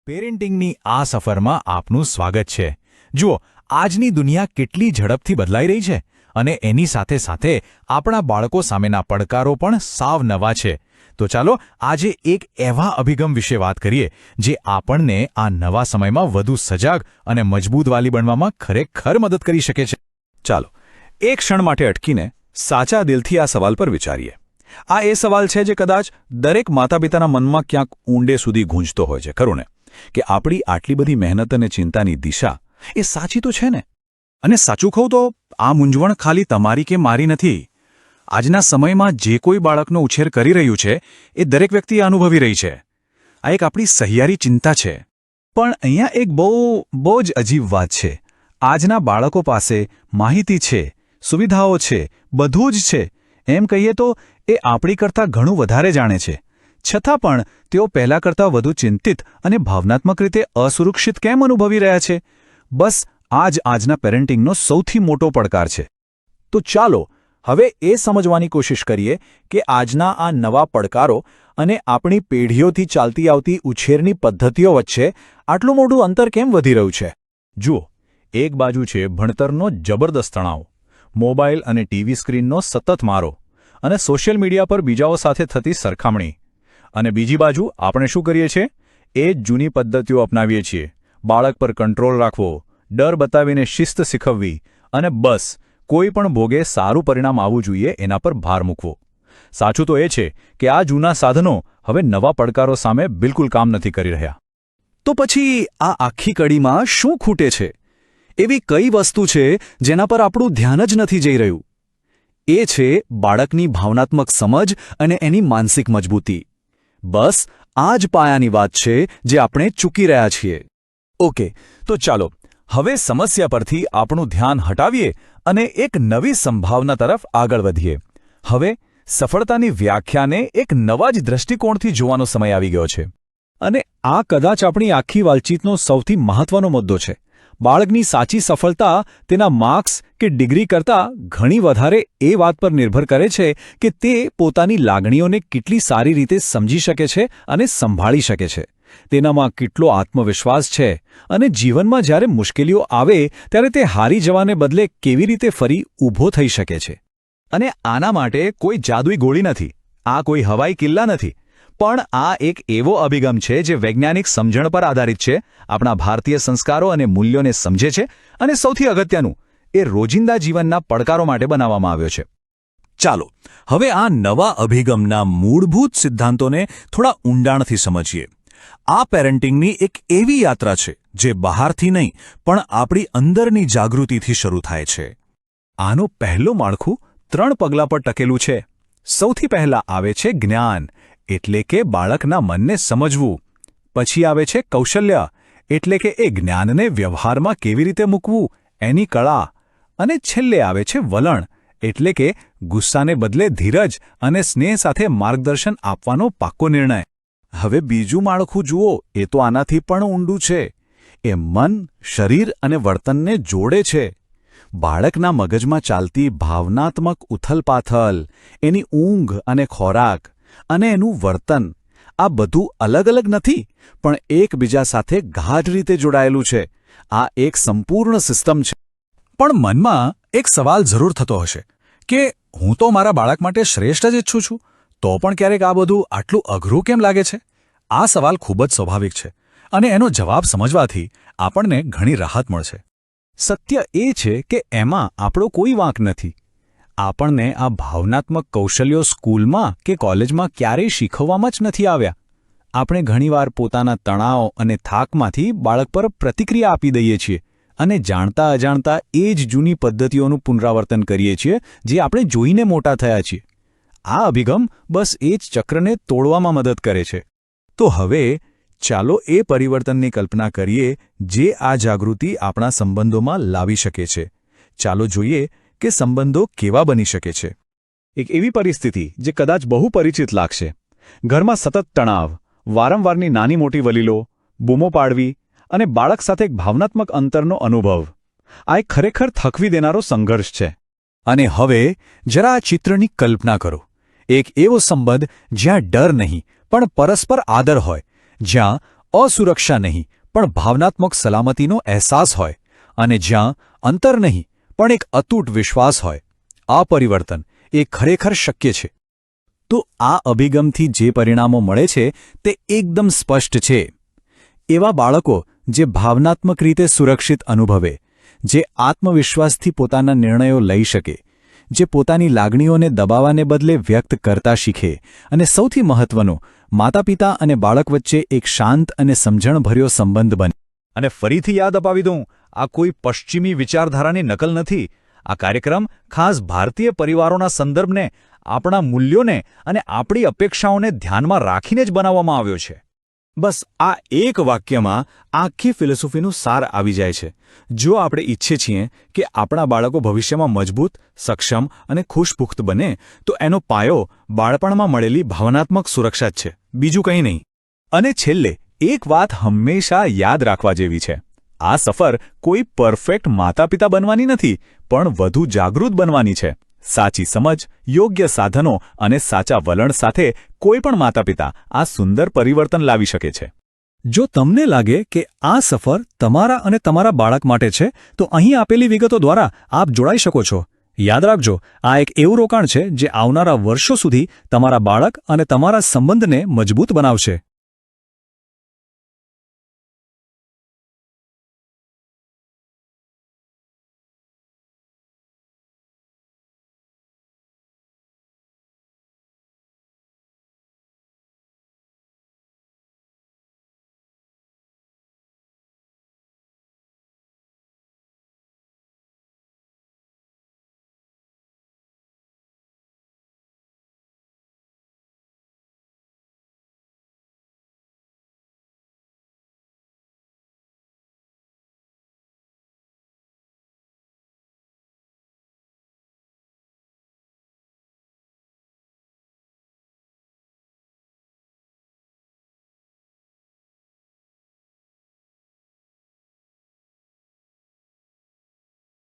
પેરેન્ટિંગની આ સફરમાં આપનું સ્વાગત છે। જુઓ, આજની દુનિયા કેટલી ઝડપથી બદલાઈ રહી છે અને એની સાથે સાથે આપણા બાળકો સામેના પડકારો પણ સાવ નવા છે। તો ચાલો આજે એક એવા અભિગમ વિશે વાત કરીએ જે આપણને આ નવા સમયમાં વધુ સજાગ અને મજબૂત વાલી બનવામાં ખરેખર મદદ કરી શકે છે। ચાલો એક ક્ષણ માટે અટકીને સાચા દિલથી આ સવાલ પર વિચારીએ। આ એ સવાલ છે જે કદાચ દરેક માતાપિતાના મનમાં ક્યાંક ઊંડે સુધી ગૂંજતો હોય છે, ખરું ને? કે આપણી આટલી બધી મહેનત અને ચિંતાની દિશા એ સાચી તો છે ને? અને સાચું કહું તો આ મૂંઝવણ ખાલી તમારી કે મારી નથી। આજના સમયમાં જે કોઈ બાળકનો ઉછેર કરી રહ્યું છે એ દરેક વ્યક્તિ અનુભવી રહી છે। આ એક આપણી સહિયારી ચિંતા છે। પણ અહીંયા એક બહુ જ અજીબ વાત છે। આજના બાળકો પાસે માહિતી છે, સુવિધાઓ છે, બધું જ છે। એમ કહીએ તો એ આપણી કરતાં ઘણું વધારે જાણે છે, છતાં પણ તેઓ પહેલાં કરતાં વધુ ચિંતિત અને ભાવનાત્મક રીતે અસુરક્ષિત કેમ અનુભવી રહ્યા છે? બસ આ જ આજના પેરેન્ટિંગનો સૌથી મોટો પડકાર છે। તો ચાલો હવે એ સમજવાની કોશિશ કરીએ કે આજના આ નવા પડકારો અને આપણી પેઢીઓથી ચાલતી આવતી ઉછેરની પદ્ધતિઓ વચ્ચે આટલું મોટું અંતર કેમ વધી રહ્યું છે। જુઓ, એક બાજુ છે ભણતરનો જબરદસ્ત તણાવ, મોબાઈલ અને ટીવી સ્ક્રીનનો સતત મારો અને સોશિયલ મીડિયા પર બીજાઓ સાથે થતી સરખામણી, અને બીજી બાજુ આપણે શું કરીએ છીએ? એ જ જૂની પદ્ધતિઓ અપનાવીએ છીએ। બાળક પર કંટ્રોલ રાખવો, ડર બતાવીને શિસ્ત શીખવવી અને બસ કોઈ પણ ભોગે સારું પરિણામ આવવું જોઈએ એના પર ભાર મૂકવો। સાચું તો એ છે કે આ જૂના સાધનો હવે નવા પડકારો સામે બિલકુલ કામ નથી કરી રહ્યા। તો પછી આ આખી કડીમાં શું ખૂટે છે? એવી કઈ વસ્તુ છે જેના પર આપણું ધ્યાન જ નથી જઈ રહ્યું? એ છે બાળકની ભાવનાત્મક સમજ અને એની માનસિક મજબૂતી। બસ આ જ પાયાની વાત છે જે આપણે ચૂકી રહ્યા છીએ। ઓકે, તો ચાલો હવે સમસ્યા પરથી આપણું ધ્યાન હટાવીએ અને એક નવી સંભાવના તરફ આગળ વધીએ। હવે સફળતાની વ્યાખ્યાને એક નવા જ દૃષ્ટિકોણથી જોવાનો સમય આવી ગયો છે। અને આ કદાચ આપણી આખી વાતચીતનો સૌથી મહત્વનો મુદ્દો છે। બાળકની સાચી સફળતા તેના માર્ક્સ કે ડિગ્રી કરતાં ઘણી વધારે એ વાત પર નિર્ભર કરે છે કે તે પોતાની લાગણીઓને કેટલી સારી રીતે સમજી શકે છે અને સંભાળી શકે છે। તેનામાં કેટલો આત્મવિશ્વાસ છે અને જીવનમાં જ્યારે મુશ્કેલીઓ આવે ત્યારે તે હારી જવાને બદલે કેવી રીતે ફરી ઊભો થઈ શકે છે। અને આના માટે કોઈ જાદુઈ ગોળી નથી, આ કોઈ હવાઈ કિલ્લા નથી, પણ આ એક એવો અભિગમ છે જે વૈજ્ઞાનિક સમજણ પર આધારિત છે, આપણા ભારતીય સંસ્કારો અને મૂલ્યોને સમજે છે અને સૌથી અગત્યનું, એ રોજિંદા જીવનના પડકારો માટે બનાવવામાં આવ્યો છે। ચાલો હવે આ નવા અભિગમના મૂળભૂત સિદ્ધાંતોને થોડા ઊંડાણથી સમજીએ। આ પેરેન્ટિંગની એક એવી યાત્રા છે જે બહારથી નહીં પણ આપણી અંદરની જાગૃતિથી શરૂ થાય છે। આનું પહેલું માળખું 3 પગલાં પર ટકેલું છે। સૌથી પહેલાં આવે છે જ્ઞાન, એટલે કે બાળકના મનને સમજવું। પછી આવે છે કૌશલ્ય, એટલે કે એ જ્ઞાનને વ્યવહારમાં કેવી રીતે મૂકવું એની કળા। અને છેલ્લે આવે છે વલણ, એટલે કે ગુસ્સાને બદલે ધીરજ અને સ્નેહ સાથે માર્ગદર્શન આપવાનો પાક્કો નિર્ણય। હવે બીજું માળખું જુઓ, એ તો આનાથી પણ ઊંડું છે। એ મન, શરીર અને વર્તનને જોડે છે। બાળકના મગજમાં ચાલતી ભાવનાત્મક ઉથલપાથલ, એની ઊંઘ અને ખોરાક અને એનું વર્તન, આ બધું અલગ અલગ નથી પણ એકબીજા સાથે ગાઢ રીતે જોડાયેલું છે। આ એક સંપૂર્ણ સિસ્ટમ છે। પણ મનમાં એક સવાલ જરૂર થતો હશે કે હું તો મારા બાળક માટે શ્રેષ્ઠ જ ઈચ્છું છું, તો પણ ક્યારેક આ બધું આટલું અઘરું કેમ લાગે છે? આ સવાલ ખૂબ જ સ્વાભાવિક છે અને એનો જવાબ સમજવાથી આપણને ઘણી રાહત મળશે। સત્ય એ છે કે એમાં આપણો કોઈ વાંક નથી। આપણને આ ભાવનાત્મક કૌશલ્યો સ્કૂલમાં કે કોલેજમાં ક્યારેય શીખવવામાં જ નથી આવ્યા। આપણે ઘણીવાર પોતાના તણાવ અને થાકમાંથી બાળક પર પ્રતિક્રિયા આપી દઈએ છીએ અને જાણતા અજાણતા એ જ જૂની પદ્ધતિઓનું પુનરાવર્તન કરીએ છીએ જે આપણે જોઈને મોટા થયા છીએ। આ અભિગમ બસ એ જ ચક્રને તોડવામાં મદદ કરે છે। તો હવે ચાલો એ પરિવર્તનની કલ્પના કરીએ જે આ જાગૃતિ આપણા સંબંધોમાં લાવી શકે છે। ચાલો જોઈએ કે સંબંધો કેવા બની શકે છે। એક એવી પરિસ્થિતિ જે કદાચ બહુ પરિચિત લાગશે। ઘરમાં સતત તણાવ, વારંવારની નાની મોટી વલીલો, બૂમો પાડવી અને બાળક સાથે એક ભાવનાત્મક અંતરનો અનુભવ, આ એક ખરેખર થકવી દેનારો સંઘર્ષ છે। અને હવે જરા આ ચિત્રની કલ્પના કરો। એક એવો સંબંધ જ્યાં ડર નહીં પણ પરસ્પર આદર હોય, જ્યાં અસુરક્ષા નહીં પણ ભાવનાત્મક સલામતીનો અહેસાસ હોય અને જ્યાં અંતર નહીં પણ એક અતૂટ વિશ્વાસ હોય, આ પરિવર્તન એ ખરેખર શક્ય છે. તો આ અભિગમથી જે પરિણામો મળે છે તે એકદમ સ્પષ્ટ છે. એવા બાળકો જે ભાવનાત્મક રીતે સુરક્ષિત અનુભવે, જે આત્મવિશ્વાસથી પોતાના નિર્ણયો લઈ શકે, જે પોતાની લાગણીઓને દબાવવાને બદલે વ્યક્ત કરતા શીખે અને સૌથી મહત્વનું, માતાપિતા અને બાળક વચ્ચે એક શાંત અને સમજણભર્યો સંબંધ બને. અને ફરીથી યાદ અપાવી દઉં, આ કોઈ પશ્ચિમી વિચારધારાની નકલ નથી. આ કાર્યક્રમ ખાસ ભારતીય પરિવારોના સંદર્ભને, આપણા મૂલ્યોને અને આપણી અપેક્ષાઓને ધ્યાનમાં રાખીને જ બનાવવામાં આવ્યો છે. બસ આ એક વાક્યમાં આખી ફિલોસોફીનું સાર આવી જાય છે. જો આપણે ઈચ્છીએ છીએ કે આપણા બાળકો ભવિષ્યમાં મજબૂત, સક્ષમ અને ખુશપુખ્ત બને, તો એનો પાયો બાળપણમાં મળેલી ભાવનાત્મક સુરક્ષા જ છે, બીજું કંઈ નહીં. અને છેલ્લે એક વાત હંમેશા યાદ રાખવા જેવી છે. આ સફર કોઈ પરફેક્ટ માતાપિતા બનવાની નથી, પણ વધુ જાગૃત બનવાની છે. સાચી સમજ, યોગ્ય સાધનો અને સાચા વલણ સાથે કોઈપણ માતાપિતા આ સુંદર પરિવર્તન લાવી શકે છે. જો તમને લાગે કે આ સફર તમારા અને તમારા બાળક માટે છે, તો અહીં આપેલી વિગતો દ્વારા આપ જોડાઈ શકો છો. યાદ રાખજો, આ એક એવું રોકાણ છે જે આવનારા વર્ષો સુધી તમારા બાળક અને તમારા સંબંધને મજબૂત બનાવશે.